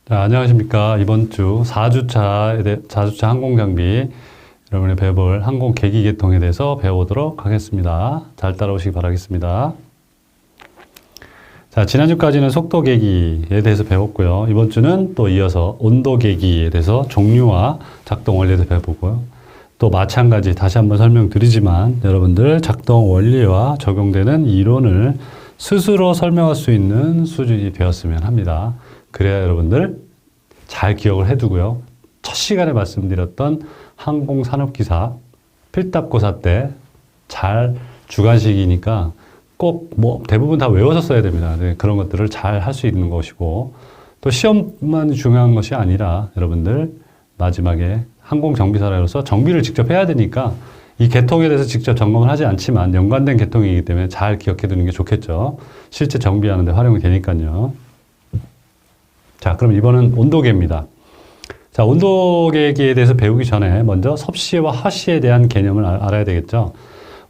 자, 안녕하십니까. 이번 주 4주차 항공장비 여러분이 배워볼 항공 계기 계통에 대해서 배워보도록 하겠습니다. 잘 따라오시기 바라겠습니다. 자, 지난주까지는 속도 계기에 대해서 배웠고요. 이번 주는 또 이어서 온도 계기에 대해서 종류와 작동 원리에 대해서 배워보고요. 또 마찬가지 다시 한번 설명드리지만 여러분들 작동 원리와 적용되는 이론을 스스로 설명할 수 있는 수준이 되었으면 합니다. 그래야 여러분들 잘 기억을 해두고요. 첫 시간에 말씀드렸던 항공산업기사 필답고사 때 잘 주관식이니까 꼭 뭐 대부분 다 외워서 써야 됩니다. 그런 것들을 잘 할 수 있는 것이고 또 시험만 중요한 것이 아니라 여러분들 마지막에 항공정비사로서 정비를 직접 해야 되니까 이 계통에 대해서 직접 점검을 하지 않지만 연관된 계통이기 때문에 잘 기억해 두는 게 좋겠죠. 실제 정비하는 데 활용이 되니까요. 자, 그럼 이번은 온도계입니다. 자, 온도계에 대해서 배우기 전에 먼저 섭씨와 하씨에 대한 개념을 알아야 되겠죠.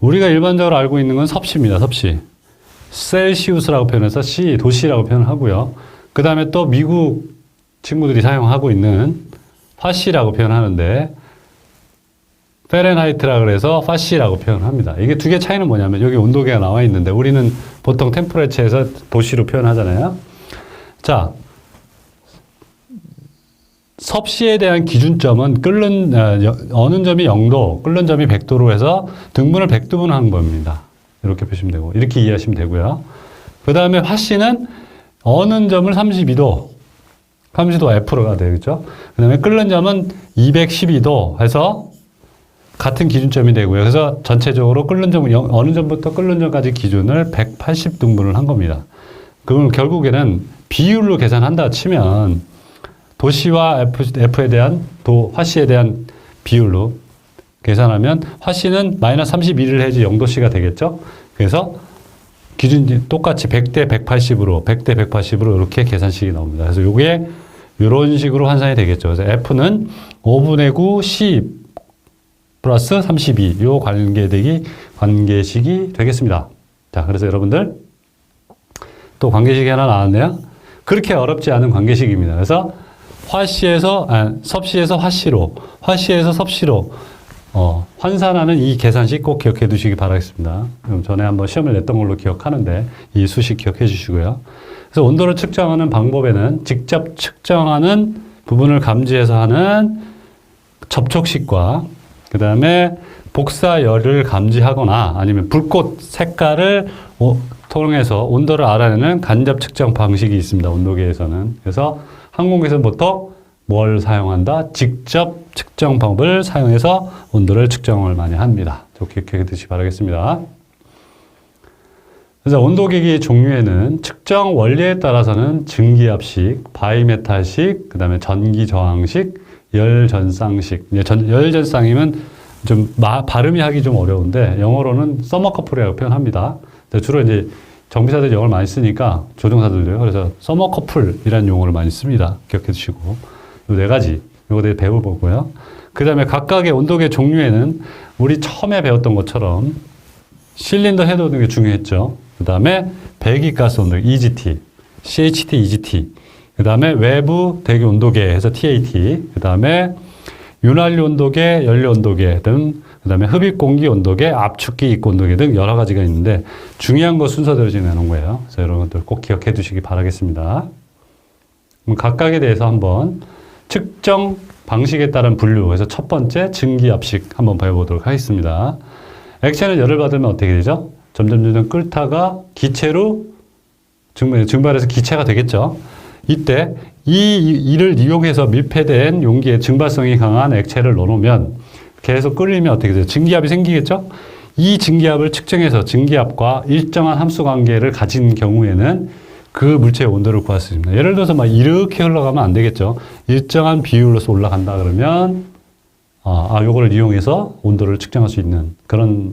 우리가 일반적으로 알고 있는 건 섭씨입니다. 섭씨. 셀시우스라고 표현해서 C, 도시라고 표현하고요. 그 다음에 또 미국 친구들이 사용하고 있는 파씨라고 표현하는데 페렌하이트라 그래서 파씨라고 표현합니다. 이게 두 개 차이는 뭐냐면 여기 온도계가 나와 있는데 우리는 보통 템퍼레처에서 도시로 표현하잖아요. 자, 섭씨에 대한 기준점은 어느 점이 0도, 끓는 점이 100도로 해서 등분을 100도분한 겁니다. 이렇게 보시면 되고 이렇게 이해하시면 되고요. 그 다음에 화씨는 어느 점을 32도 F로가 되겠죠. 그 다음에 끓는 점은 212도 해서 같은 기준점이 되고요. 그래서 전체적으로 끓는 점은 어느 점부터 끓는 점까지 기준을 180등분을 한 겁니다. 그럼 결국에는 비율로 계산한다 치면 도시와 F에 대한 화씨에 대한 비율로 계산하면 화씨는 마이너스 31을 해야지 0도씨가 되겠죠. 그래서 기준이 똑같이 100대 180으로 100대 180으로 이렇게 계산식이 나옵니다. 그래서 이게 이런 식으로 환산이 되겠죠. 그래서 F는 5분의 9 C 플러스 32 요 관계식이 되겠습니다. 자, 그래서 여러분들 또 관계식이 하나 나왔네요. 그렇게 어렵지 않은 관계식입니다. 그래서 섭씨에서 화씨로, 화씨에서 섭씨로 환산하는 이 계산식 꼭 기억해 두시기 바라겠습니다. 그럼 전에 한번 시험을 냈던 걸로 기억하는데 이 수식 기억해 주시고요. 그래서 온도를 측정하는 방법에는 직접 측정하는 부분을 감지해서 하는 접촉식과 그 다음에 복사열을 감지하거나 아니면 불꽃 색깔을 통해서 온도를 알아내는 간접 측정 방식이 있습니다. 온도계에서는. 그래서 항공에서는 보통 뭘 사용한다? 직접 측정 방법을 사용해서 온도를 측정을 많이 합니다. 기억해 두시기 바라겠습니다. 그래서 온도계기의 종류에는 측정 원리에 따라서는 증기압식, 바이메탈식, 그 다음에 전기저항식, 열전쌍식. 열전쌍이면 좀 발음이 하기 좀 어려운데 영어로는 서머커플이라고 표현합니다. 주로 이제 정비사들이 영어를 많이 쓰니까 조종사들도요. 그래서 서머커플이라는 용어를 많이 씁니다. 기억해 두시고 이 네 가지 요거 대해 배워보고요. 그 다음에 각각의 온도계 종류에는 우리 처음에 배웠던 것처럼 실린더 헤드 온도계 중요했죠. 그 다음에 배기가스 온도계 EGT, CHT, EGT. 그 다음에 외부 대기 온도계 해서 TAT. 그 다음에 윤활유 온도계, 연료 온도계 등, 그 다음에 흡입 공기 온도계, 압축기 입구 온도계 등 여러 가지가 있는데 중요한 거 순서대로 지내는 거예요. 그래서 이런 것들 꼭 기억해 두시기 바라겠습니다. 그럼 각각에 대해서 한번 측정 방식에 따른 분류. 그래서 첫 번째 증기압식 한번 배워보도록 하겠습니다. 액체는 열을 받으면 어떻게 되죠? 점점 끓다가 기체로 증발해서 기체가 되겠죠. 이때 이를 이용해서 밀폐된 용기에 증발성이 강한 액체를 넣어놓으면 계속 끓이면 어떻게 돼요? 증기압이 생기겠죠? 이 증기압을 측정해서 증기압과 일정한 함수 관계를 가진 경우에는 그 물체의 온도를 구할 수 있습니다. 예를 들어서 막 이렇게 흘러가면 안 되겠죠. 일정한 비율로서 올라간다 그러면 요거를 이용해서 온도를 측정할 수 있는 그런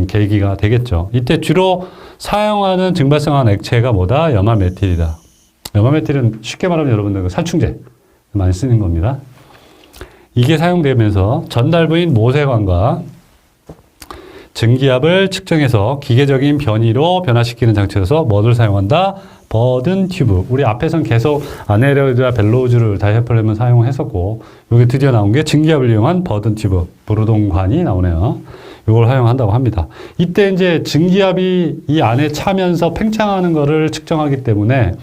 계기가 되겠죠. 이때 주로 사용하는 증발성한 액체가 뭐다? 염화메틸이다. 염화메틸은 쉽게 말하면 여러분들 살충제 많이 쓰는 겁니다. 이게 사용되면서 전달부인 모세관과 증기압을 측정해서 기계적인 변이로 변화시키는 장치로서 뭐를 사용한다? 버든 튜브. 우리 앞에선 계속 아네로이드와 벨로우즈를 다이아프램을 사용했었고, 여기 드디어 나온 게 증기압을 이용한 버든 튜브, 부르동관이 나오네요. 이걸 사용한다고 합니다. 이때 이제 증기압이 이 안에 차면서 팽창하는 거를 측정하기 때문에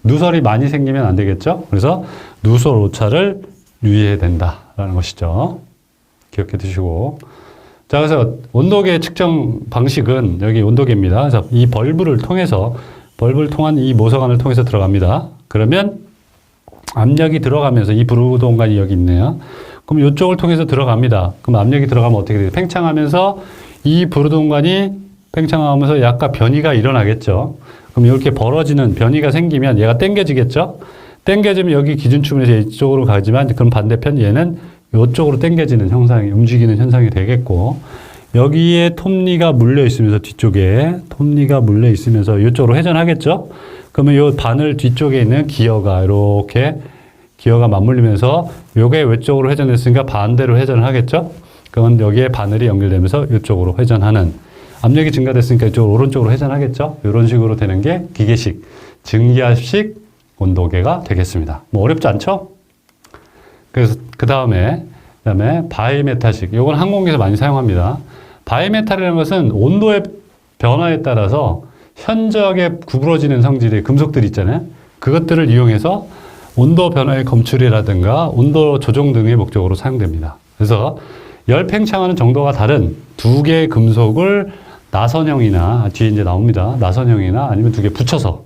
누설이 많이 생기면 안 되겠죠? 그래서 누설 오차를 유의해야 된다라는 것이죠. 기억해 두시고. 자, 그래서 온도계 측정 방식은 여기 온도계입니다. 그래서 이 벌브를 통한 이 모서관을 통해서 들어갑니다. 그러면 압력이 들어가면서 이 부르동관이 여기 있네요. 그럼 이쪽을 통해서 들어갑니다. 그럼 압력이 들어가면 어떻게 돼요? 팽창하면서 이 부르동관이 팽창하면서 약간 변이가 일어나겠죠. 그럼 이렇게 벌어지는 변이가 생기면 얘가 당겨지겠죠. 당겨지면 여기 기준축에서 이쪽으로 가지만 그럼 반대편 얘는 이쪽으로 당겨지는 현상이, 움직이는 현상이 되겠고, 여기에 톱니가 물려 있으면서 뒤쪽에 톱니가 물려 있으면서 이쪽으로 회전하겠죠. 그러면 이 바늘 뒤쪽에 있는 기어가 이렇게 기어가 맞물리면서 요게 왼쪽으로 회전했으니까 반대로 회전을 하겠죠. 그러면 여기에 바늘이 연결되면서 이쪽으로 회전하는, 압력이 증가됐으니까 이쪽으로 오른쪽으로 회전하겠죠. 이런 식으로 되는 게 기계식 증기압식 온도계가 되겠습니다. 뭐 어렵지 않죠? 그래서 그 다음에 바이메탈식, 이건 항공기에서 많이 사용합니다. 바이메탈이라는 것은 온도의 변화에 따라서 현저하게 구부러지는 성질의 금속들 있잖아요. 그것들을 이용해서 온도 변화의 검출이라든가 온도 조정 등의 목적으로 사용됩니다. 그래서 열 팽창하는 정도가 다른 두 개의 금속을 나선형이나, 뒤에 이제 나옵니다. 나선형이나 아니면 두 개 붙여서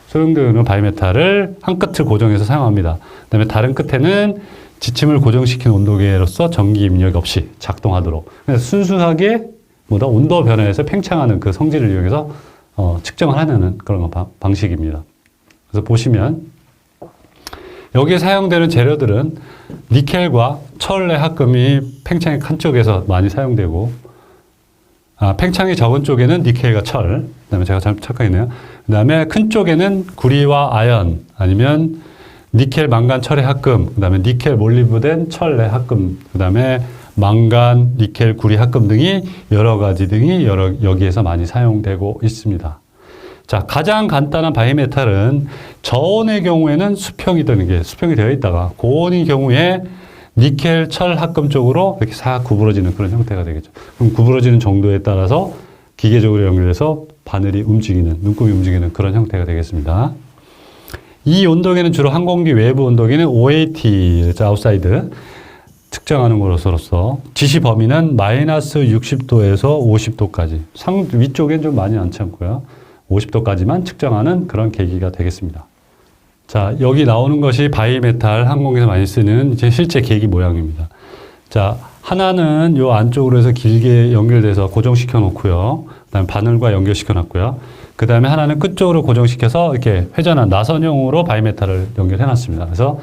소용되는 바이메탈을 한 끝을 고정해서 사용합니다. 그 다음에 다른 끝에는 지침을 고정시킨 온도계로서 전기 입력 없이 작동하도록. 그래서 순수하게 온도 변화에서 팽창하는 그 성질을 이용해서 측정을 하는 그런 방식입니다. 그래서 보시면 여기에 사용되는 재료들은 니켈과 철의 합금이 팽창이 큰 쪽에서 많이 사용되고, 팽창이 적은 쪽에는 니켈과 철, 그 다음에 제가 잘못 착각했네요. 그 다음에 큰 쪽에는 구리와 아연, 아니면 니켈, 망간, 철의 합금, 그 다음에 니켈, 몰리브덴, 철의 합금, 그 다음에 망간, 니켈, 구리 합금 등이 여러 가지 등이 여기에서 많이 사용되고 있습니다. 자, 가장 간단한 바이메탈은 저온의 경우에는 수평이 되어 있다가 고온의 경우에 니켈, 철 합금 쪽으로 이렇게 싹 구부러지는 그런 형태가 되겠죠. 그럼 구부러지는 정도에 따라서 기계적으로 연결해서 바늘이 움직이는, 눈금이 움직이는 그런 형태가 되겠습니다. 이 온도계는 주로 항공기 외부 온도계는 OAT, 아웃사이드, 측정하는 것으로서 지시 범위는 마이너스 60도에서 50도까지, 위쪽엔 좀 많이 많지 않고요. 50도까지만 측정하는 그런 계기가 되겠습니다. 자, 여기 나오는 것이 바이메탈, 항공기에서 많이 쓰는 이제 실제 계기 모양입니다. 자, 하나는 요 안쪽으로 해서 길게 연결돼서 고정시켜 놓고요. 그 다음에 바늘과 연결시켜 놨고요. 그 다음에 하나는 끝쪽으로 고정시켜서 이렇게 회전한 나선형으로 바이메탈을 연결해 놨습니다. 그래서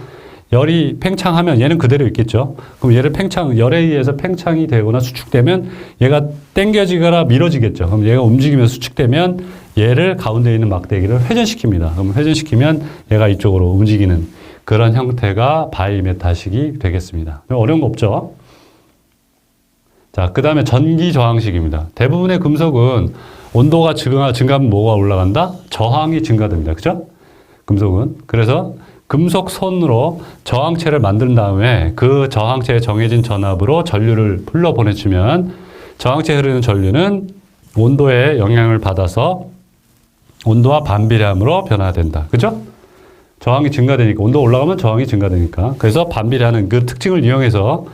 열이 팽창하면 얘는 그대로 있겠죠. 그럼 얘를 열에 의해서 팽창이 되거나 수축되면 얘가 당겨지거나 밀어지겠죠. 그럼 얘가 움직이면서 수축되면 얘를 가운데 있는 막대기를 회전시킵니다. 그럼 회전시키면 얘가 이쪽으로 움직이는 그런 형태가 바이메탈식이 되겠습니다. 어려운 거 없죠? 자, 그 다음에 전기 저항식입니다. 대부분의 금속은 온도가 증가하면 뭐가 올라간다? 저항이 증가됩니다. 그죠? 금속은. 그래서 금속 선으로 저항체를 만든 다음에 그 저항체에 정해진 전압으로 전류를 흘러보내주면 저항체에 흐르는 전류는 온도에 영향을 받아서 온도와 반비례함으로 변화된다. 그죠? 저항이 증가되니까, 온도 올라가면 저항이 증가되니까. 그래서 반비례하는 그 특징을 이용해서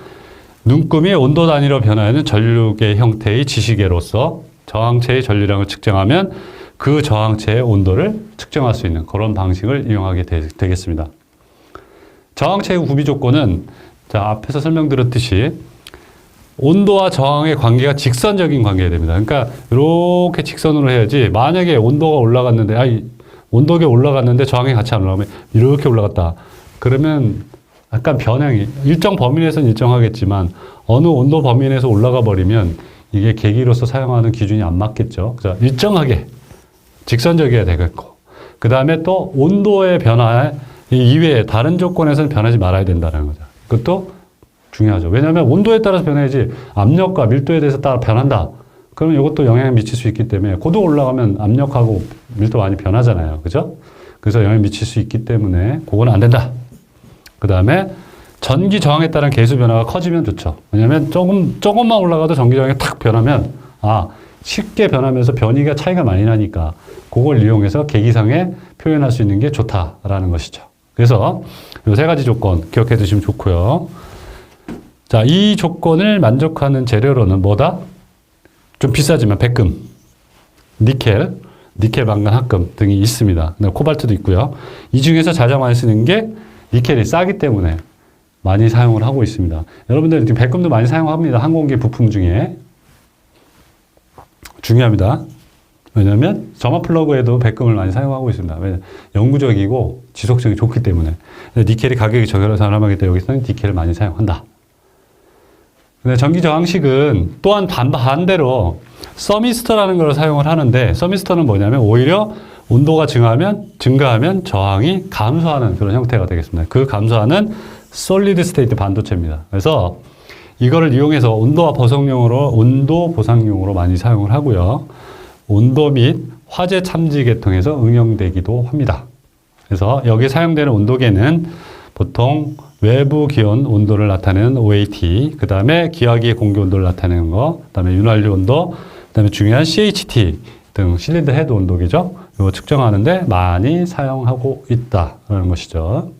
눈금이 온도 단위로 변화하는 전류계 형태의 지시계로서 저항체의 전류량을 측정하면 그 저항체의 온도를 측정할 수 있는 그런 방식을 이용하게 되겠습니다. 저항체의 구비 조건은, 자, 앞에서 설명드렸듯이 온도와 저항의 관계가 직선적인 관계가 됩니다. 그러니까 이렇게 직선으로 해야지, 만약에 온도가 올라갔는데, 온도계 올라갔는데 저항이 같이 안 올라가면 이렇게 올라갔다. 그러면 약간 변형이, 일정 범위 내에서는 일정하겠지만 어느 온도 범위 내에서 올라가 버리면 이게 계기로서 사용하는 기준이 안 맞겠죠. 그래서 일정하게 직선적이어야 되겠고, 그 다음에 또 온도의 변화 이외에 다른 조건에서는 변하지 말아야 된다는 거죠. 그것도 중요하죠. 왜냐하면 온도에 따라서 변해야지 압력과 밀도에 대해서 따라 변한다. 그러면 이것도 영향을 미칠 수 있기 때문에 고도 올라가면 압력하고 밀도 많이 변하잖아요. 그죠? 그래서 영향을 미칠 수 있기 때문에 그거는 안 된다. 그 다음에 전기 저항에 따른 계수 변화가 커지면 좋죠. 왜냐하면 조금만 올라가도 전기 저항이 탁 변하면 쉽게 변하면서 변이가 차이가 많이 나니까 그걸 이용해서 계기상에 표현할 수 있는 게 좋다라는 것이죠. 그래서 이 세 가지 조건 기억해 두시면 좋고요. 자, 이 조건을 만족하는 재료로는 뭐다? 좀 비싸지만 백금, 니켈, 망간, 합금 등이 있습니다. 코발트도 있고요. 이 중에서 가장 많이 쓰는 게 니켈이 싸기 때문에 많이 사용을 하고 있습니다. 여러분들 지금 백금도 많이 사용합니다. 항공기 부품 중에. 중요합니다. 왜냐하면 점화 플러그에도 백금을 많이 사용하고 있습니다. 왜냐하면 영구적이고 지속성이 좋기 때문에. 니켈이 가격이 저렴하기 때문에 여기서는 니켈을 많이 사용한다. 근데 전기 저항식은 또한 반대로 서미스터라는 걸 사용을 하는데, 서미스터는 뭐냐면 오히려 온도가 증가하면 저항이 감소하는 그런 형태가 되겠습니다. 그 감소하는 솔리드 스테이트 반도체입니다. 그래서 이거를 이용해서 온도 보상용으로 많이 사용을 하고요. 온도 및 화재 참지 계통에서 응용되기도 합니다. 그래서 여기 사용되는 온도계는 보통 외부 기온 온도를 나타내는 OAT, 그 다음에 기화기의 공기 온도를 나타내는 거, 그 다음에 윤활유 온도, 그 다음에 중요한 CHT 등 실린더 헤드 온도계죠. 이거 측정하는데 많이 사용하고 있다라는 것이죠.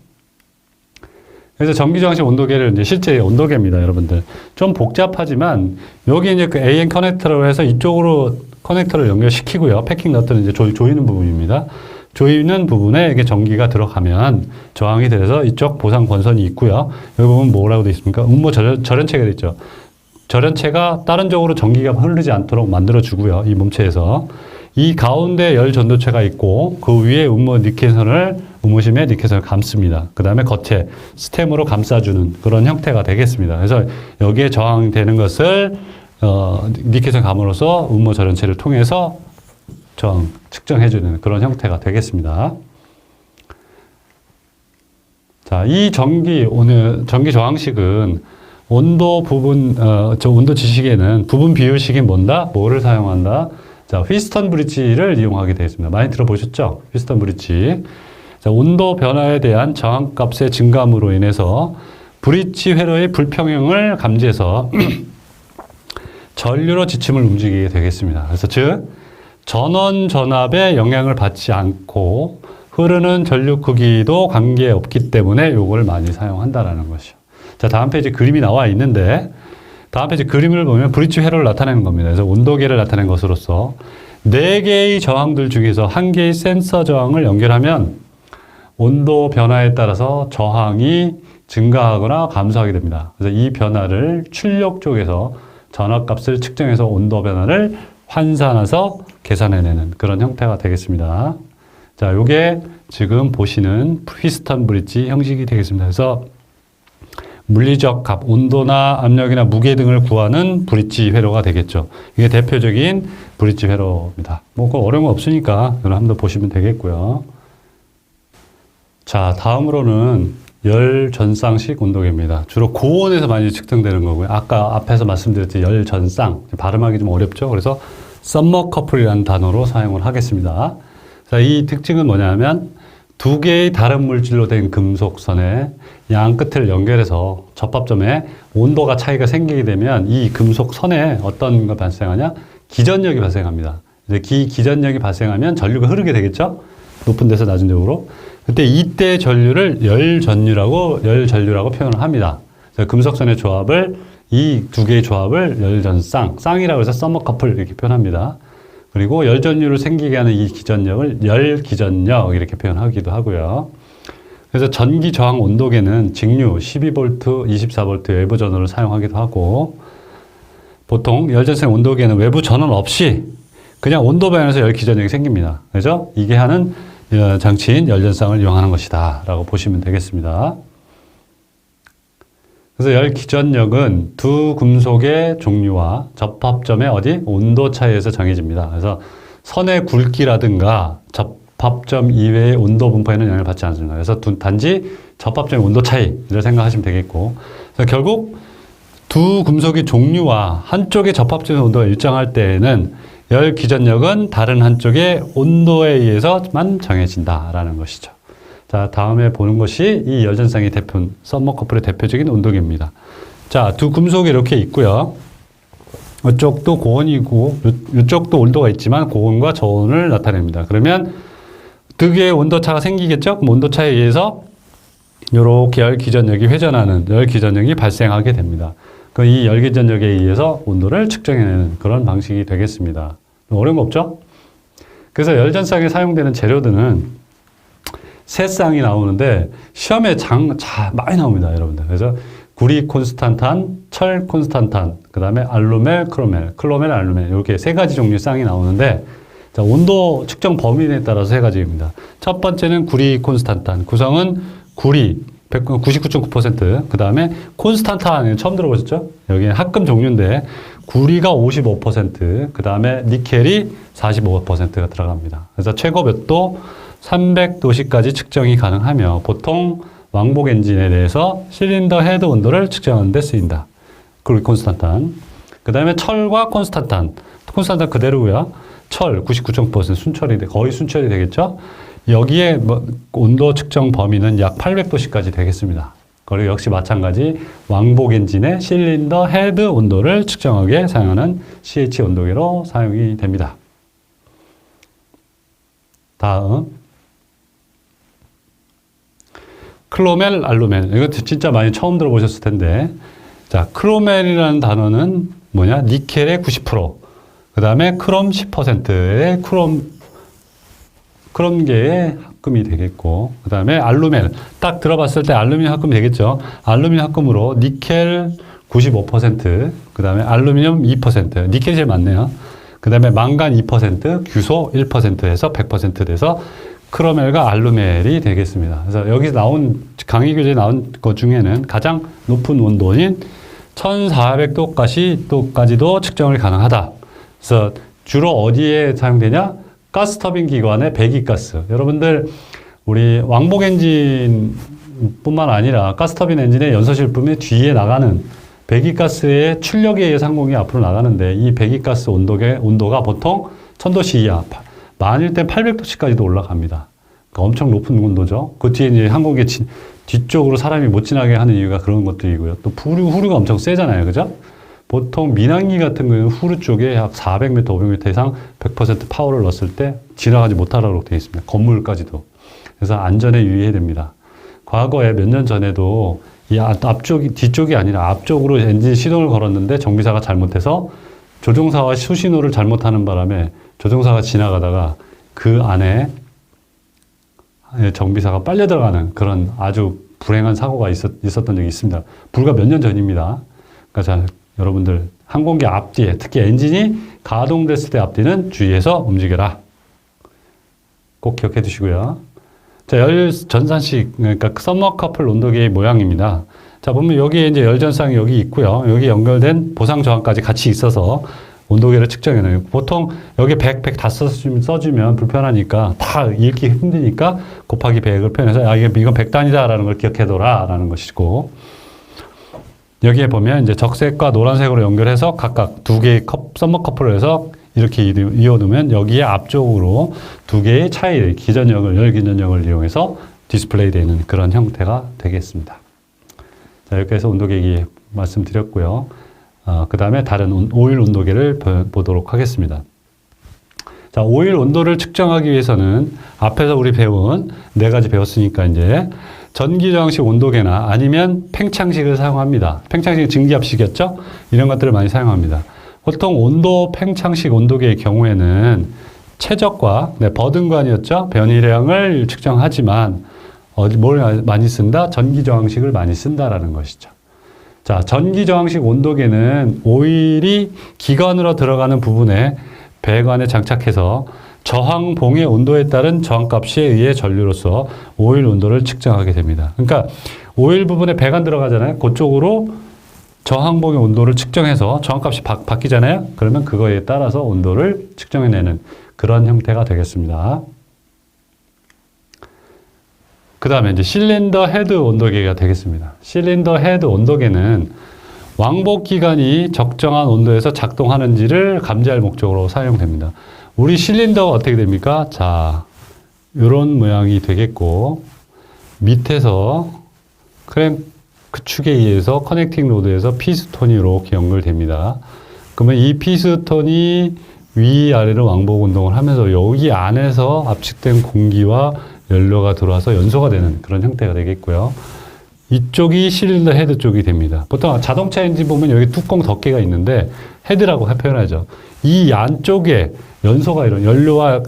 그래서 전기저항식 온도계를 이제 실제 온도계입니다, 여러분들. 좀 복잡하지만 여기 이제 그 AN 커넥터로 해서 이쪽으로 커넥터를 연결시키고요. 패킹 너트는 이제 조이는 부분입니다. 조이는 부분에 이게 전기가 들어가면 저항이 돼서 이쪽 보상 권선이 있고요. 여기 보면 뭐라고 되어 있습니까? 음모 절연체가 되어 있죠. 절연체가 다른 쪽으로 전기가 흐르지 않도록 만들어주고요. 이 몸체에서. 이 가운데 열 전도체가 있고 그 위에 음모심에 니켈선을 감습니다. 그 다음에 겉에 스템으로 감싸주는 그런 형태가 되겠습니다. 그래서 여기에 저항되는 것을 니켈선 감으로써 음모 절연체를 통해서 저항 측정해주는 그런 형태가 되겠습니다. 자, 이 전기 저항식은 온도 지식에는 부분 비율식이 뭐를 사용한다? 자, 휘스턴 브릿지를 이용하게 되어 있습니다. 많이 들어보셨죠? 휘스턴 브릿지. 자, 온도 변화에 대한 저항값의 증감으로 인해서 브릿지 회로의 불평형을 감지해서 전류로 지침을 움직이게 되겠습니다. 그래서 즉 전원 전압에 영향을 받지 않고 흐르는 전류 크기도 관계없기 때문에 이걸 많이 사용한다라는 것이죠. 자, 다음 페이지 그림이 나와 있는데 다음 페이지 그림을 보면 브릿지 회로를 나타내는 겁니다. 그래서 온도계를 나타낸 것으로서 4개의 저항들 중에서 1개의 센서 저항을 연결하면 온도 변화에 따라서 저항이 증가하거나 감소하게 됩니다. 그래서 이 변화를 출력 쪽에서 전압값을 측정해서 온도 변화를 환산해서 계산해내는 그런 형태가 되겠습니다. 자, 요게 지금 보시는 휘스턴 브릿지 형식이 되겠습니다. 그래서 물리적 값, 온도나 압력이나 무게 등을 구하는 브릿지 회로가 되겠죠. 이게 대표적인 브릿지 회로입니다. 뭐 어려운 거 없으니까 이걸 한번 보시면 되겠고요. 자, 다음으로는 열전쌍식 온도계입니다. 주로 고온에서 많이 측정되는 거고요. 아까 앞에서 말씀드렸듯이 열전쌍, 발음하기 좀 어렵죠. 그래서 서머커플이라는 단어로 사용을 하겠습니다. 자, 이 특징은 뭐냐면 2개의 다른 물질로 된 금속선에 양 끝을 연결해서 접합점에 온도가 차이가 생기게 되면 이 금속선에 어떤 거 발생하냐? 기전력이 발생합니다. 이제 기전력이 발생하면 전류가 흐르게 되겠죠? 높은 데서 낮은 데로. 그때 이때 전류를 열전류라고 표현을 합니다. 금속선의 조합을 이 2개의 조합을 열전쌍, 쌍이라고 해서 서머커플 이렇게 표현합니다. 그리고 열전류를 생기게 하는 이 기전력을 열기전력 이렇게 표현하기도 하고요. 그래서 전기 저항 온도계는 직류 12V, 24V 외부 전원을 사용하기도 하고 보통 열전생 온도계는 외부 전원 없이 그냥 온도 변화에서 열기전력이 생깁니다. 그래서 이게 하는 장치인 열전쌍을 이용하는 것이다 라고 보시면 되겠습니다. 그래서 열기전력은 두 금속의 종류와 접합점의 온도 차이에서 정해집니다. 그래서 선의 굵기라든가 접합점 이외의 온도 분포에는 영향을 받지 않습니다. 그래서 단지 접합점의 온도 차이를 생각하시면 되겠고, 그래서 결국 두 금속의 종류와 한쪽의 접합점의 온도가 일정할 때에는 열 기전력은 다른 한쪽의 온도에 의해서만 정해진다라는 것이죠. 자, 다음에 보는 것이 이 열전쌍의 서머커플의 대표적인 온도계입니다. 자, 두 금속이 이렇게 있고요. 이쪽도 고온이고 이쪽도 온도가 있지만 고온과 저온을 나타냅니다. 그러면 두 개의 온도차가 생기겠죠? 그럼 온도차에 의해서 이렇게 열기전력이 회전하는 열기전력이 발생하게 됩니다. 이 열기전력에 의해서 온도를 측정해내는 그런 방식이 되겠습니다. 어려운 거 없죠? 그래서 열전쌍에 사용되는 재료들은 세 쌍이 나오는데 시험에 많이 나옵니다, 여러분들. 그래서 구리 콘스탄탄, 철 콘스탄탄, 그 다음에 알루멜, 클로멜, 알루멜 이렇게 세 가지 종류의 쌍이 나오는데 자, 온도 측정 범위에 따라서 세 가지입니다. 첫 번째는 구리 콘스탄탄, 구성은 구리 99.9%, 그 다음에 콘스탄탄 처음 들어보셨죠? 여기는 합금 종류인데 구리가 55%, 그 다음에 니켈이 45%가 들어갑니다. 그래서 최고 몇 도? 300도씨까지 측정이 가능하며 보통 왕복 엔진에 대해서 실린더 헤드 온도를 측정하는 데 쓰인다. 그리고 콘스탄탄. 그 다음에 철과 콘스탄탄 그대로고요. 철 99.9% 순철이 거의 순철이 되겠죠. 여기에 온도 측정 범위는 약 800도씨까지 되겠습니다. 그리고 역시 마찬가지 왕복 엔진의 실린더 헤드 온도를 측정하기에 사용하는 CH 온도계로 사용이 됩니다. 다음 클로멜, 알루멜. 이거 진짜 많이 처음 들어보셨을 텐데. 자, 클로멜이라는 단어는 뭐냐? 니켈의 90%, 그 다음에 크롬 10%의 크롬계의 합금이 되겠고, 그 다음에 알루멜. 딱 들어봤을 때 알루미늄 합금이 되겠죠. 알루미늄 합금으로 니켈 95%, 그 다음에 알루미늄 2%, 니켈이 제일 많네요. 그 다음에 망간 2%, 규소 1%에서 100% 돼서 크로멜과 알루멜이 되겠습니다. 그래서 여기서 나온 강의 교재에 나온 것 중에는 가장 높은 온도인 1400도까지도 측정을 가능하다. 그래서 주로 어디에 사용되냐? 가스터빈 기관의 배기가스. 여러분들 우리 왕복 엔진뿐만 아니라 가스터빈 엔진의 연소실품의 뒤에 나가는 배기가스의 출력에 의해 상공이 앞으로 나가는데 이 배기가스 온도가 보통 1000도씨 이하, 많을 땐 800도씨까지도 올라갑니다. 그러니까 엄청 높은 온도죠. 그 뒤에 이제 항공기 뒤쪽으로 사람이 못 지나게 하는 이유가 그런 것들이고요. 또 후류가 엄청 세잖아요. 그죠? 보통 민항기 같은 경우는 후류 쪽에 약 400m, 500m 이상 100% 파워를 넣었을 때 지나가지 못하도록 되어 있습니다. 건물까지도. 그래서 안전에 유의해야 됩니다. 과거에 몇 년 전에도 이 뒤쪽이 아니라 앞쪽으로 엔진 시동을 걸었는데 정비사가 잘못해서 조종사와 수신호를 잘못하는 바람에 조종사가 지나가다가 그 안에 정비사가 빨려 들어가는 그런 아주 불행한 사고가 있었던 적이 있습니다. 불과 몇 년 전입니다. 그러니까 자, 여러분들 항공기 앞뒤에 특히 엔진이 가동됐을 때 앞뒤는 주의해서 움직여라. 꼭 기억해 두시고요. 자, 열전산식, 그러니까 서머커플 온도계의 모양입니다. 자, 보면 여기에 이제 열전쌍이 여기 있고요. 여기 연결된 보상 저항까지 같이 있어서 온도계를 측정해내요. 보통 여기 100 다 써주면 불편하니까 다 읽기 힘드니까 곱하기 100을 표현해서 이건 100단이다라는 걸 기억해둬라 라는 것이고, 여기에 보면 이제 적색과 노란색으로 연결해서 각각 두 개의 서머커플을 해서 이렇게 이어두면 여기에 앞쪽으로 두 개의 차이, 열기전력을 이용해서 디스플레이 되는 그런 형태가 되겠습니다. 자, 이렇게 해서 온도계기 말씀드렸고요. 그 다음에 다른 오일 온도계를 보도록 하겠습니다. 자, 오일 온도를 측정하기 위해서는 앞에서 우리 배운 네 가지 배웠으니까 이제 전기저항식 온도계나 아니면 팽창식을 사용합니다. 팽창식은 증기압식이었죠? 이런 것들을 많이 사용합니다. 보통 온도 팽창식 온도계의 경우에는 최적과 버든관이었죠? 변이량을 측정하지만 뭘 많이 쓴다? 전기저항식을 많이 쓴다라는 것이죠. 자, 전기저항식 온도계는 오일이 기관으로 들어가는 부분에 배관에 장착해서 저항봉의 온도에 따른 저항값에 의해 전류로서 오일 온도를 측정하게 됩니다. 그러니까 오일 부분에 배관 들어가잖아요. 그쪽으로 저항봉의 온도를 측정해서 저항값이 바뀌잖아요. 그러면 그거에 따라서 온도를 측정해내는 그런 형태가 되겠습니다. 그 다음에 이제 실린더 헤드 온도계가 되겠습니다. 실린더 헤드 온도계는 왕복 기관이 적정한 온도에서 작동하는지를 감지할 목적으로 사용됩니다. 우리 실린더가 어떻게 됩니까? 자, 이런 모양이 되겠고, 밑에서 크랭크 축에 의해서 커넥팅 로드에서 피스톤이 이렇게 연결됩니다. 그러면 이 피스톤이 위아래로 왕복 운동을 하면서 여기 안에서 압축된 공기와 연료가 들어와서 연소가 되는 그런 형태가 되겠고요. 이쪽이 실린더 헤드 쪽이 됩니다. 보통 자동차 엔진 보면 여기 뚜껑 덮개가 있는데 헤드라고 표현하죠. 이 안쪽에 연소가 이런 연료와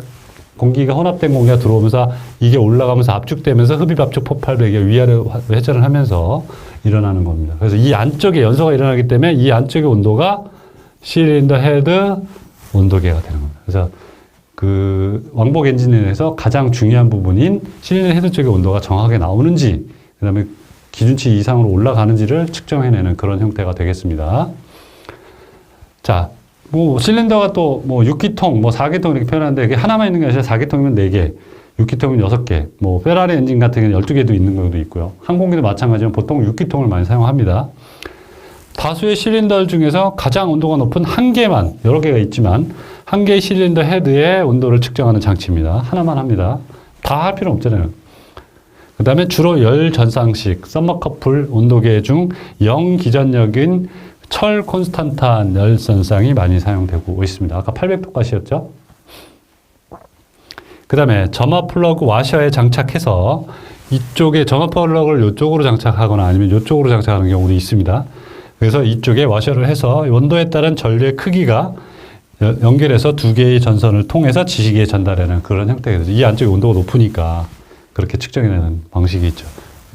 공기가 혼합된 공기가 들어오면서 이게 올라가면서 압축되면서 흡입 압축 폭발력이 위아래로 회전을 하면서 일어나는 겁니다. 그래서 이 안쪽에 연소가 일어나기 때문에 이 안쪽의 온도가 실린더 헤드 온도계가 되는 겁니다. 그래서 그 왕복 엔진에서 가장 중요한 부분인 실린더 헤드 쪽의 온도가 정확하게 나오는지, 그 다음에 기준치 이상으로 올라가는지를 측정해내는 그런 형태가 되겠습니다. 자, 뭐 실린더가 또 뭐 6기통, 뭐 4기통 이렇게 표현하는데 이게 하나만 있는 게 아니라 4기통이면 4개, 6기통이면 6개, 뭐 페라리 엔진 같은 경우는 12개도 있는 경우도 있고요. 항공기도 마찬가지지만 보통 6기통을 많이 사용합니다. 다수의 실린더 중에서 가장 온도가 높은 한 개만, 여러 개가 있지만 한 개의 실린더 헤드의 온도를 측정하는 장치입니다. 하나만 합니다. 다 할 필요는 없잖아요. 그 다음에 주로 열 전상식, 서머커플 온도계 중 0기전력인 철 콘스탄탄 열 전상이 많이 사용되고 있습니다. 아까 800도까지였죠? 그 다음에 점화 플러그 와셔에 장착해서 이쪽에 점화 플러그를 이쪽으로 장착하거나 아니면 이쪽으로 장착하는 경우도 있습니다. 그래서 이쪽에 와셔를 해서 온도에 따른 전류의 크기가 연결해서 두 개의 전선을 통해서 지시기에 전달하는 그런 형태가 되죠. 이 안쪽에 온도가 높으니까 그렇게 측정해내는 방식이 있죠.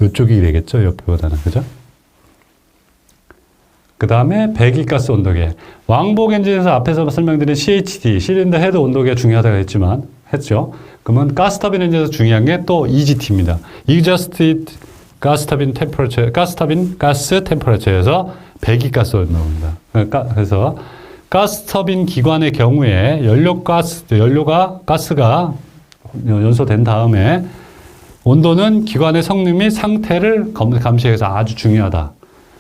이쪽이 되겠죠, 옆보다는. 그죠? 그 다음에 배기가스 온도계. 왕복 엔진에서 앞에서 설명드린 CHD, 실린더 헤드 온도계가 중요하다고 했죠. 그러면 가스터빈 엔진에서 중요한 게 또 EGT입니다. Exhausted Gas Turbine Temperature, 가스 템퍼러처에서 배기가스 온도입니다. 그래서 가스터빈 기관의 경우에 연료가 가스가 연소된 다음에 온도는 기관의 성능 및 상태를 감시해서 아주 중요하다.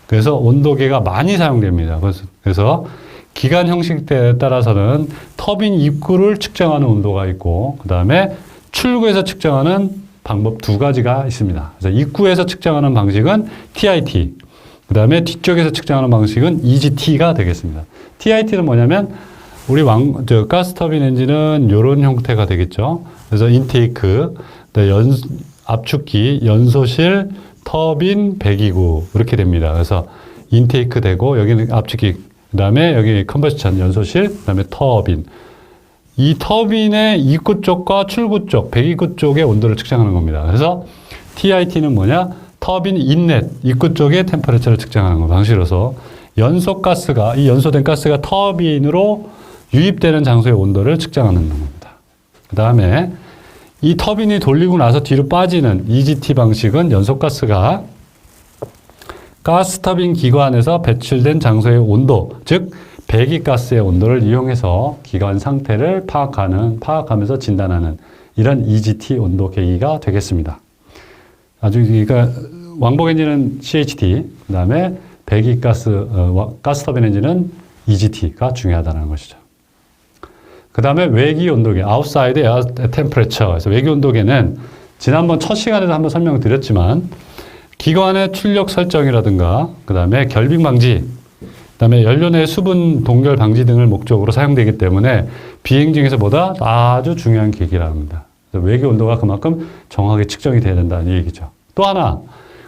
그래서 온도계가 많이 사용됩니다. 그래서 기관 형식에 따라서는 터빈 입구를 측정하는 온도가 있고, 그 다음에 출구에서 측정하는 방법 두 가지가 있습니다. 그래서 입구에서 측정하는 방식은 TIT, 그 다음에 뒤쪽에서 측정하는 방식은 EGT가 되겠습니다. TIT는 뭐냐면 우리 가스터빈 엔진은 이런 형태가 되겠죠. 그래서 인테이크, 압축기, 연소실, 터빈, 배기구 이렇게 됩니다. 그래서 인테이크 되고 여기는 압축기, 그 다음에 여기 컨버션 연소실, 그 다음에 터빈. 이 터빈의 입구 쪽과 출구 쪽, 배기구 쪽의 온도를 측정하는 겁니다. 그래서 TIT는 뭐냐? 터빈 인렛, 입구 쪽의 템퍼레처를 측정하는 거 방식으로서 이 연소된 가스가 터빈으로 유입되는 장소의 온도를 측정하는 겁니다. 그 다음에 이 터빈이 돌리고 나서 뒤로 빠지는 EGT 방식은 연소가스가 가스터빈 기관에서 배출된 장소의 온도, 즉 배기가스의 온도를 이용해서 기관 상태를 파악하면서 진단하는 이런 EGT 온도 계기가 되겠습니다. 그러니까 왕복 엔진은 CHD, 그 다음에 가스터빈 엔진은 EGT가 중요하다는 것이죠. 그 다음에 외기 온도계, outside air temperature. 그래서 외기 온도계는 지난번 첫 시간에도 한번 설명을 드렸지만 기관의 출력 설정이라든가 그 다음에 결빙 방지, 그 다음에 연료 내 수분 동결 방지 등을 목적으로 사용되기 때문에 비행 중에서보다 아주 중요한 계기라는 겁니다. 그래서 외기 온도가 그만큼 정확하게 측정이 돼야 된다는 얘기죠. 또 하나,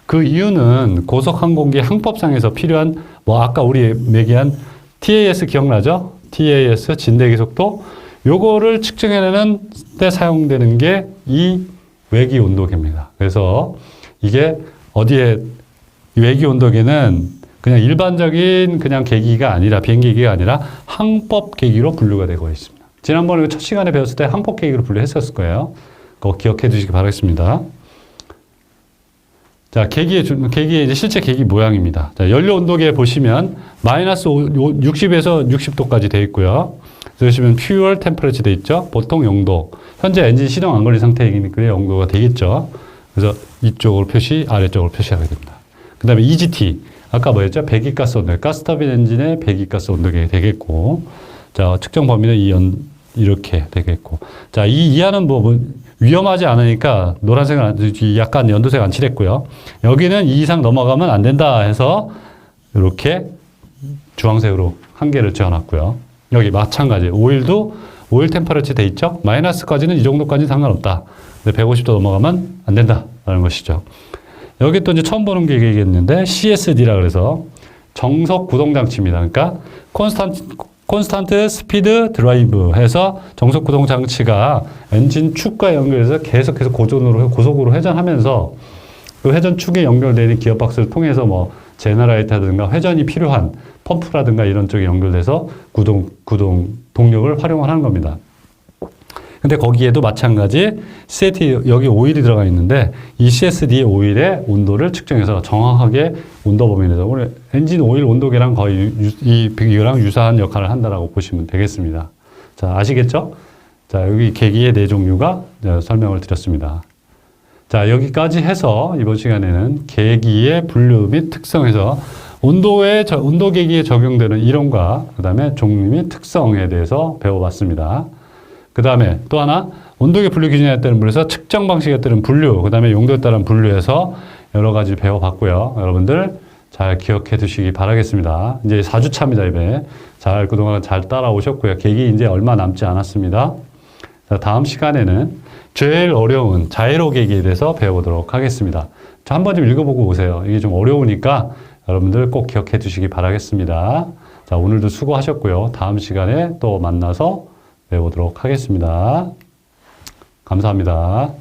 그 이유는 고속항공기 항법상에서 필요한 아까 우리 얘기한 TAS 기억나죠? TAS 진대기 속도, 요거를 측정해내는 때 사용되는 게 이 외기 온도계입니다. 그래서 이게 외기 온도계는 그냥 일반적인 그냥 계기가 아니라, 비행기 계기가 아니라 항법 계기로 분류가 되고 있습니다. 지난번에 첫 시간에 배웠을 때 항법 계기로 분류했었을 거예요. 그거 기억해 두시기 바라겠습니다. 자, 계기의 이제 실제 계기 모양입니다. 자, 연료 온도계 보시면 마이너스 60에서 60도까지 되어 있고요. 보시면 fuel temperature 되어 있죠. 보통 0도. 현재 엔진 시동 안 걸린 상태이니까 0도가 되겠죠. 그래서 이쪽으로 아래쪽으로 표시하게 됩니다. 그 다음에 EGT, 아까 뭐였죠? 배기가스 온도, 가스터빈 엔진의 배기가스 온도계 되겠고, 자, 측정 범위는 이렇게 되겠고, 자, 이 이하는 뭐 위험하지 않으니까 노란색은 약간 연두색 안 칠했고요. 여기는 2 이상 넘어가면 안 된다 해서 이렇게 주황색으로 한 개를 지어놨고요. 여기 마찬가지 오일도 오일 템퍼러처 돼 있죠. 마이너스까지는 이 정도까지 상관없다. 근데 150도 넘어가면 안 된다라는 것이죠. 여기 또 이제 처음 보는 게 얘기했는데 CSD라 그래서 정석 구동 장치입니다. 그러니까 콘스탄트 스피드 드라이브 해서 정석 구동 장치가 엔진 축과 연결해서 계속해서 고속으로 회전하면서 그 회전축에 연결되어 있는 기어박스를 통해서 뭐 제너레이터라든가 회전이 필요한 펌프라든가 이런 쪽에 연결돼서 동력을 활용을 하는 겁니다. 근데 거기에도 마찬가지 여기 오일이 들어가 있는데 이 CSD 오일의 온도를 측정해서 정확하게 온도 범위 내서 우리 엔진 오일 온도계랑 거의 이거랑 유사한 역할을 한다라고 보시면 되겠습니다. 자, 아시겠죠? 자, 여기 계기의 네 종류가 설명을 드렸습니다. 자, 여기까지 해서 이번 시간에는 계기의 분류 및 특성에서 온도 계기에 적용되는 이론과 그 다음에 종류 및 특성에 대해서 배워봤습니다. 그 다음에 또 하나 온도계 분류 기준에 따른 분류에서 측정 방식에 따른 분류, 그 다음에 용도에 따른 분류해서 여러 가지 배워봤고요. 여러분들 잘 기억해 두시기 바라겠습니다. 이제 4주차입니다. 이번에 그동안 잘 따라오셨고요. 계기 이제 얼마 남지 않았습니다. 자, 다음 시간에는 제일 어려운 자이로 계기에 대해서 배워보도록 하겠습니다. 자, 한번 좀 읽어보고 오세요. 이게 좀 어려우니까 여러분들 꼭 기억해 두시기 바라겠습니다. 자, 오늘도 수고하셨고요. 다음 시간에 또 만나서 배우도록 하겠습니다. 감사합니다.